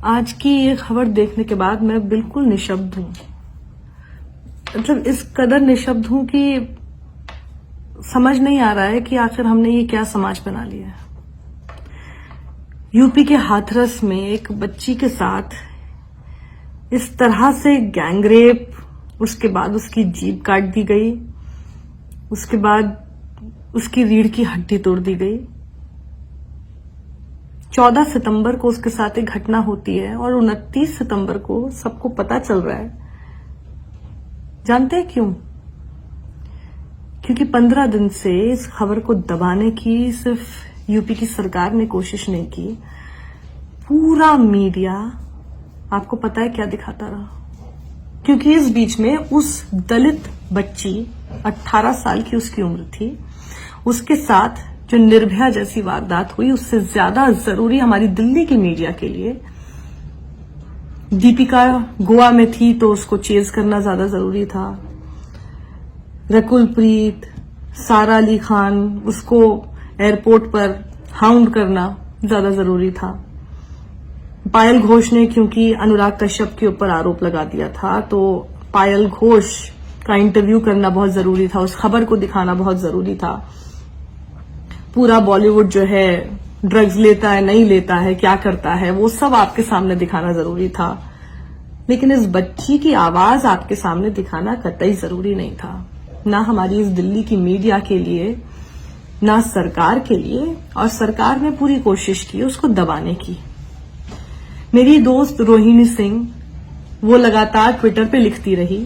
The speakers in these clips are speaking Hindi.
आज की ये खबर देखने के बाद मैं बिल्कुल निशब्द हूं। मतलब इस कदर निशब्द हूं कि समझ नहीं आ रहा है कि आखिर हमने ये क्या समाज बना लिया है। यूपी के हाथरस में एक बच्ची के साथ इस तरह से गैंगरेप, उसके बाद उसकी जीभ काट दी गई, उसके बाद उसकी रीढ़ की हड्डी तोड़ दी गई। 14 सितंबर को उसके साथ एक घटना होती है और 29 सितंबर को सबको पता चल रहा है। जानते हैं क्यों? क्योंकि 15 दिन से इस खबर को दबाने की सिर्फ यूपी की सरकार ने कोशिश नहीं की, पूरा मीडिया आपको पता है क्या दिखाता रहा। क्योंकि इस बीच में उस दलित बच्ची, 18 साल की उसकी उम्र थी, उसके साथ जो निर्भया जैसी वारदात हुई, उससे ज्यादा जरूरी हमारी दिल्ली की मीडिया के लिए, दीपिका गोवा में थी तो उसको चेज करना ज्यादा जरूरी था। रकुलप्रीत, सारा अली खान, उसको एयरपोर्ट पर हाउंड करना ज्यादा जरूरी था। पायल घोष ने क्योंकि अनुराग कश्यप के ऊपर आरोप लगा दिया था तो पायल घोष का इंटरव्यू करना बहुत जरूरी था, उस खबर को दिखाना बहुत जरूरी था। पूरा बॉलीवुड जो है ड्रग्स लेता है, नहीं लेता है, क्या करता है, वो सब आपके सामने दिखाना जरूरी था। लेकिन इस बच्ची की आवाज आपके सामने दिखाना कतई जरूरी नहीं था, ना हमारी इस दिल्ली की मीडिया के लिए, ना सरकार के लिए। और सरकार ने पूरी कोशिश की उसको दबाने की। मेरी दोस्त रोहिणी सिंह, वो लगातार ट्विटर पे लिखती रही।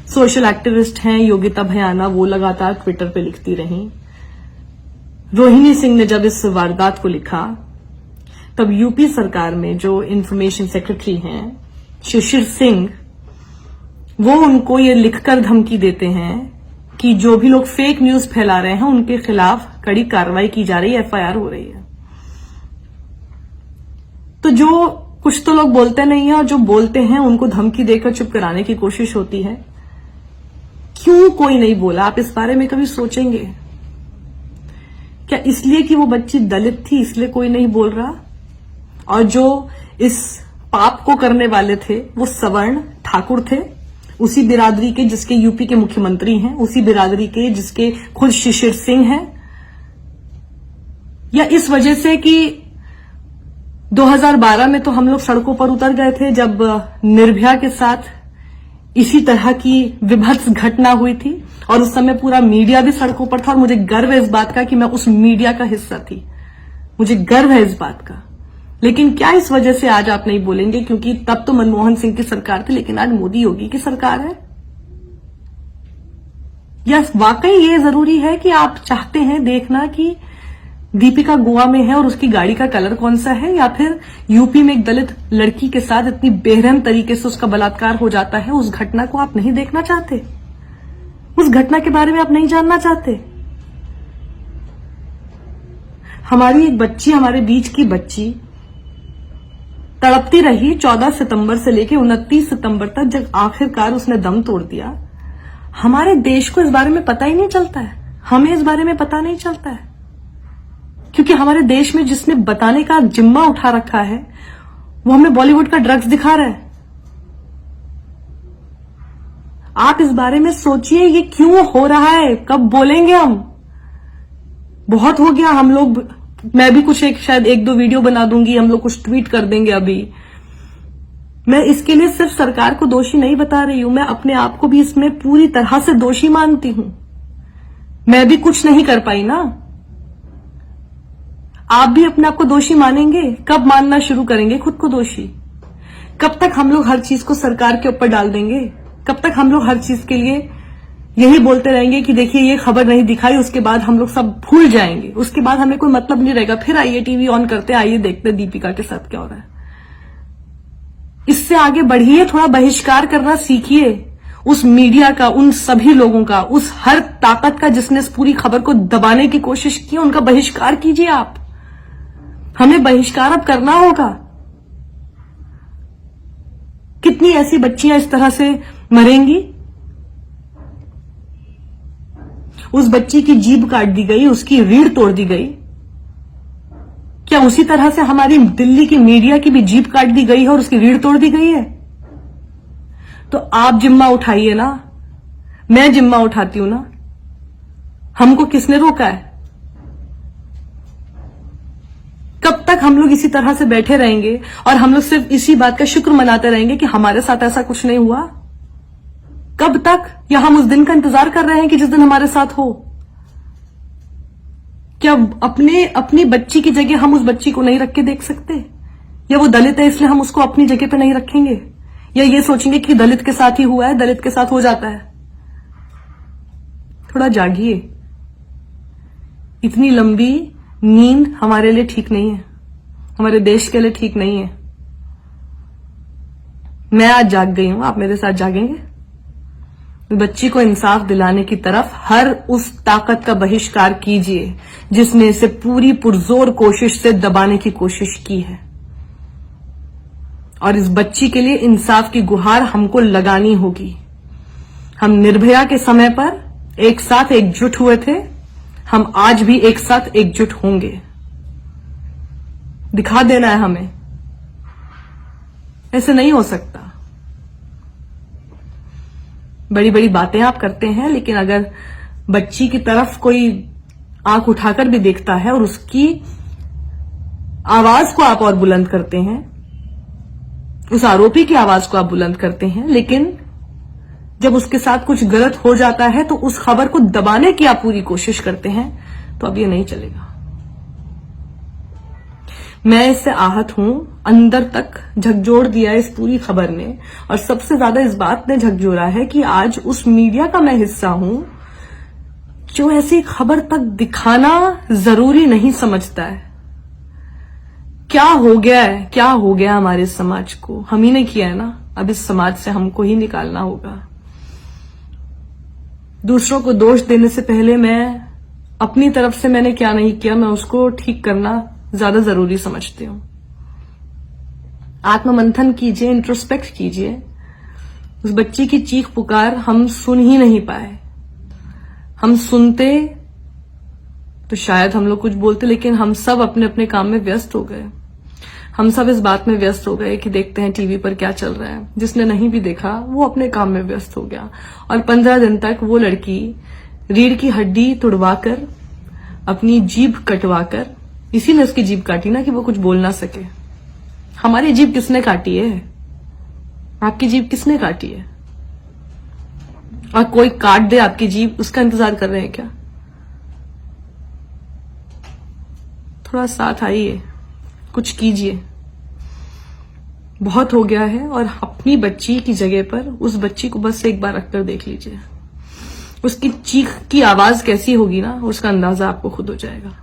सोशल एक्टिविस्ट हैं योगिता भयाना, वो लगातार ट्विटर पे लिखती रही। रोहिणी सिंह ने जब इस वारदात को लिखा तब यूपी सरकार में जो इंफॉर्मेशन सेक्रेटरी हैं शिशिर सिंह, वो उनको ये लिखकर धमकी देते हैं कि जो भी लोग फेक न्यूज फैला रहे हैं उनके खिलाफ कड़ी कार्रवाई की जा रही है, एफआईआर हो रही है। तो जो कुछ तो लोग बोलते नहीं है और जो बोलते हैं उनको धमकी देकर चुप कराने की कोशिश होती है। क्यों कोई नहीं बोला? आप इस बारे में कभी सोचेंगे क्या? इसलिए कि वो बच्ची दलित थी इसलिए कोई नहीं बोल रहा? और जो इस पाप को करने वाले थे वो सवर्ण ठाकुर थे, उसी बिरादरी के जिसके यूपी के मुख्यमंत्री हैं, उसी बिरादरी के जिसके खुद शिशिर सिंह हैं? या इस वजह से कि 2012 में तो हम लोग सड़कों पर उतर गए थे जब निर्भया के साथ इसी तरह की विभत्स घटना हुई थी और उस समय पूरा मीडिया भी सड़कों पर था और मुझे गर्व है इस बात का कि मैं उस मीडिया का हिस्सा थी, मुझे गर्व है इस बात का। लेकिन क्या इस वजह से आज आप नहीं बोलेंगे क्योंकि तब तो मनमोहन सिंह की सरकार थी, लेकिन आज मोदी योगी की सरकार है? या वाकई ये जरूरी है कि आप चाहते हैं देखना कि दीपिका गोवा में है और उसकी गाड़ी का कलर कौन सा है, या फिर यूपी में एक दलित लड़की के साथ इतनी बेरहम तरीके से उसका बलात्कार हो जाता है, उस घटना को आप नहीं देखना चाहते? उस घटना के बारे में आप नहीं जानना चाहते? हमारी एक बच्ची, हमारे बीच की बच्ची तड़पती रही 14 सितंबर से लेकर 29 सितंबर तक, जब आखिरकार उसने दम तोड़ दिया। हमारे देश को इस बारे में पता ही नहीं चलता है, हमें इस बारे में पता नहीं चलता है क्योंकि हमारे देश में जिसने बताने का जिम्मा उठा रखा है वो हमें बॉलीवुड का ड्रग्स दिखा रहा है। आप इस बारे में सोचिए, ये क्यों हो रहा है? कब बोलेंगे हम? बहुत हो गया। हम लोग, मैं भी कुछ शायद 1-2 वीडियो बना दूंगी, हम लोग कुछ ट्वीट कर देंगे। अभी मैं इसके लिए सिर्फ सरकार को दोषी नहीं बता रही हूं, मैं अपने आप को भी इसमें पूरी तरह से दोषी मानती हूं। मैं भी कुछ नहीं कर पाई ना। आप भी अपने आप को दोषी मानेंगे? कब मानना शुरू करेंगे खुद को दोषी? कब तक हम लोग हर चीज को सरकार के ऊपर डाल देंगे? कब तक हम लोग हर चीज के लिए यही बोलते रहेंगे कि देखिए ये खबर नहीं दिखाई, उसके बाद हम लोग सब भूल जाएंगे, उसके बाद हमें कोई मतलब नहीं रहेगा, फिर आइए टीवी ऑन करते, आइए देखते दीपिका के साथ क्या हो रहा है। इससे आगे बढ़िए, थोड़ा बहिष्कार करना सीखिए उस मीडिया का, उन सभी लोगों का, उस हर ताकत का जिसने इस पूरी खबर को दबाने की कोशिश की, उनका बहिष्कार कीजिए आप। हमें बहिष्कार अब करना होगा। कितनी ऐसी बच्चियां इस तरह से मरेंगी? उस बच्ची की जीभ काट दी गई, उसकी रीढ़ तोड़ दी गई, क्या उसी तरह से हमारी दिल्ली की मीडिया की भी जीभ काट दी गई है और उसकी रीढ़ तोड़ दी गई है? तो आप जिम्मा उठाइए ना, मैं जिम्मा उठाती हूं ना। हमको किसने रोका है? कब तक हम लोग इसी तरह से बैठे रहेंगे और हम लोग सिर्फ इसी बात का शुक्र मनाते रहेंगे कि हमारे साथ ऐसा कुछ नहीं हुआ? कब तक? या हम उस दिन का इंतजार कर रहे हैं कि जिस दिन हमारे साथ हो? क्या अपनी बच्ची की जगह हम उस बच्ची को नहीं रख के देख सकते? या वो दलित है इसलिए हम उसको अपनी जगह पे नहीं रखेंगे? या ये सोचेंगे कि दलित के साथ ही हुआ है, दलित के साथ हो जाता है? थोड़ा जागिए। इतनी लंबी नींद हमारे लिए ठीक नहीं है, हमारे देश के लिए ठीक नहीं है। मैं आज जाग गई हूं, आप मेरे साथ जागेंगे? बच्ची को इंसाफ दिलाने की तरफ हर उस ताकत का बहिष्कार कीजिए जिसने इसे पूरी पुरजोर कोशिश से दबाने की कोशिश की है। और इस बच्ची के लिए इंसाफ की गुहार हमको लगानी होगी। हम निर्भया के समय पर एक साथ एकजुट हुए थे, हम आज भी एक साथ एकजुट होंगे। दिखा देना है हमें, ऐसे नहीं हो सकता। बड़ी बड़ी बातें आप करते हैं, लेकिन अगर बच्ची की तरफ कोई आंख उठाकर भी देखता है और उसकी आवाज को आप और बुलंद करते हैं, उस आरोपी की आवाज को आप बुलंद करते हैं, लेकिन जब उसके साथ कुछ गलत हो जाता है तो उस खबर को दबाने की आप पूरी कोशिश करते हैं, तो अब ये नहीं चलेगा। मैं इससे आहत हूं, अंदर तक झकझोर दिया इस पूरी खबर ने। और सबसे ज्यादा इस बात ने झकझोरा है कि आज उस मीडिया का मैं हिस्सा हूं जो ऐसी खबर तक दिखाना जरूरी नहीं समझता है। क्या हो गया है, क्या हो गया हमारे समाज को? हम ही ने किया है ना। अब इस समाज से हमको ही निकालना होगा। दूसरों को दोष देने से पहले मैं अपनी तरफ से मैंने क्या नहीं किया, मैं उसको ठीक करना ज्यादा जरूरी समझती हूं। आत्ममंथन कीजिए, इंट्रोस्पेक्ट कीजिए। उस बच्ची की चीख पुकार हम सुन ही नहीं पाए। हम सुनते तो शायद हम लोग कुछ बोलते, लेकिन हम सब अपने अपने काम में व्यस्त हो गए। हम सब इस बात में व्यस्त हो गए कि देखते हैं टीवी पर क्या चल रहा है। जिसने नहीं भी देखा वो अपने काम में व्यस्त हो गया। और 15 दिन तक वो लड़की रीढ़ की हड्डी तुड़वाकर, अपनी जीभ कटवाकर, इसी ने उसकी जीभ काटी ना कि वो कुछ बोल ना सके। हमारी जीभ किसने काटी है? आपकी जीभ किसने काटी है? और कोई काट दे आपकी जीभ, उसका इंतजार कर रहे हैं क्या? थोड़ा साथ आइए, कुछ कीजिए। बहुत हो गया है। और अपनी बच्ची की जगह पर उस बच्ची को बस एक बार रखकर देख लीजिए। उसकी चीख की आवाज कैसी होगी ना, उसका अंदाजा आपको खुद हो जाएगा।